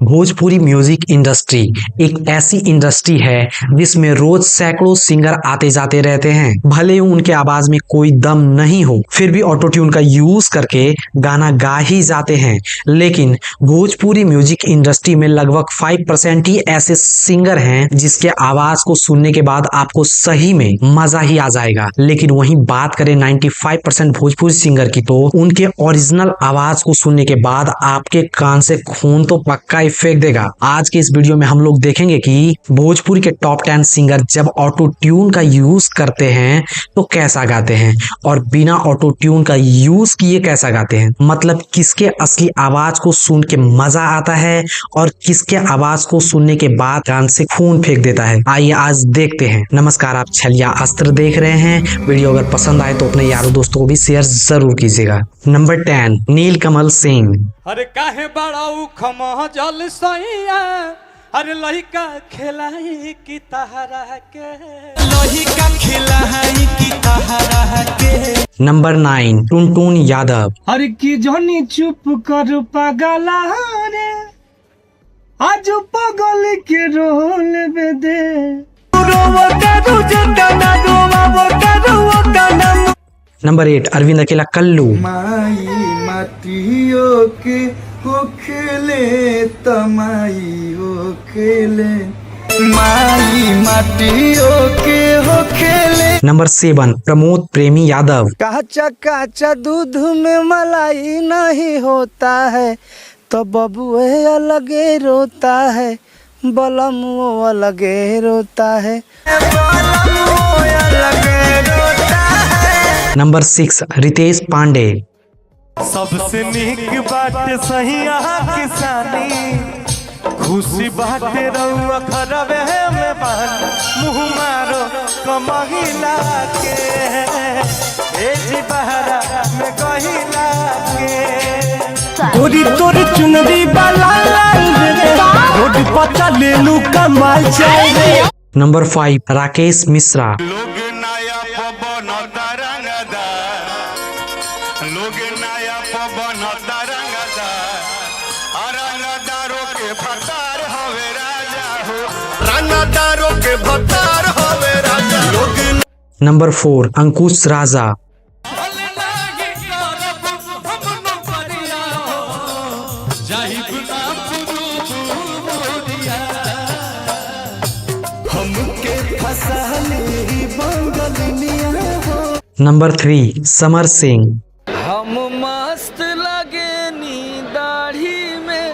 Bhojpuri music industry एक ऐसी industry है जिसमें रोज सैकड़ों सिंगर आते जाते रहते हैं। भले ही उनके आवाज में कोई दम नहीं हो, फिर भी ऑटो ट्यून का यूज करके गाना गा ही जाते हैं। लेकिन भोजपुरी म्यूजिक इंडस्ट्री में लगभग 5% ही ऐसे सिंगर हैं जिसके आवाज को सुनने के बाद आपको सही में मजा ही आ जाएगा। लेकिन वहीं बात करें 95% भोजपुरी सिंगर की, तो उनके ओरिजिनल आवाज को सुनने के बाद आपके कान से खून तो पक्का ही फेंक देगा। आज के इस वीडियो में हम लोग देखेंगे कि भोजपुरी के टॉप 10 सिंगर जब ऑटो ट्यून का यूज करते हैं तो कैसा गाते हैं, और बिना ऑटो ट्यून का यूज किए कैसा गाते हैं। मतलब किसके असली आवाज को सुन के मजा आता है और किसके आवाज को सुनने के बाद कान से खून फेंक देता है। आइए आज देखते हैं। नमस्कार, आप छलिया अस्त्र देख रहे हैं। वीडियो अगर पसंद आए तो अपने यारों दोस्तों को भी शेयर जरूर कीजिएगा। नंबर 10, नीलकमल सिंह। अरे काहे बड़ाऊ खमा जल सैया, अरे लहिका खिलाई की तहरा के, लहिका खिलाई की तहरा के। नंबर 9, टुनटुन यादव। अरे की जोनी चुप कर पागला रे, आज पागल के रोल बेदे, रोवा करू जंदना रोवा वो करू गाना। नंबर 8, अरविंद अकेला कल्लू। माई माटियों के हो खेले तमाई हो खेले, माई माटियों के हो खेले। नंबर 7, प्रमोद प्रेमी यादव। काचा काचा दूध में मलाई नहीं होता है, तो बबुए अलगे रोता है, बलम वो अलगे रोता है, बलम वो अलगे रोता है। नंबर 6, रितेश पांडे। सबसे नीक बात सही किसानी, खुशी बाटे रउआ खरबे में बानी, मुँह मारो कमहिला के, ए जी बहरा में कहिला के। गोरी तोर चुनरी बाला लाल रे, रोड पर चले लू कमाल चाहिए। नंबर 5, राकेश मिश्रा। लोग नया पवन तरंगदार, लोग नया पवन तरंगदार, रंगदारों के भतार हवे राजा हो, रंगदारों के भतार हवे राजा। लोग नंबर 4, अंकुश राजा। नंबर 3, समर सिंह। हम मस्त लगे नी दाढ़ी में,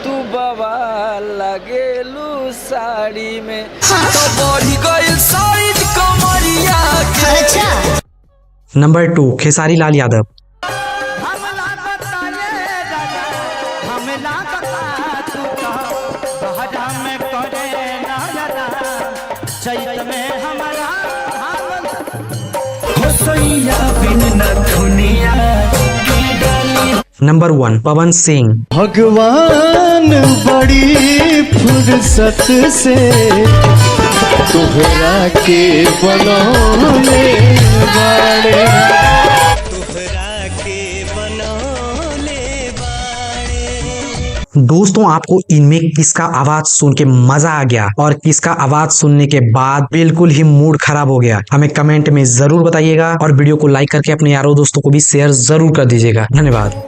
तू बाबा लगे लू साड़ी में, तो बढ़ी गई साइज कमरिया के। नंबर 2, खेसारी लाल यादव। नंबर 1, पवन सिंह। भगवान बड़ी फुर्सत से तोहरा के बनौले बाड़े, तोहरा के बनौले बाड़े। दोस्तों, आपको इनमें किसका आवाज सुन के मजा आ गया और किसका आवाज सुनने के बाद बिल्कुल ही मूड खराब हो गया, हमें कमेंट में जरूर बताइएगा। और वीडियो को लाइक करके अपने यारों दोस्तों को भी शेयर जरूर कर दीजिएगा। धन्यवाद।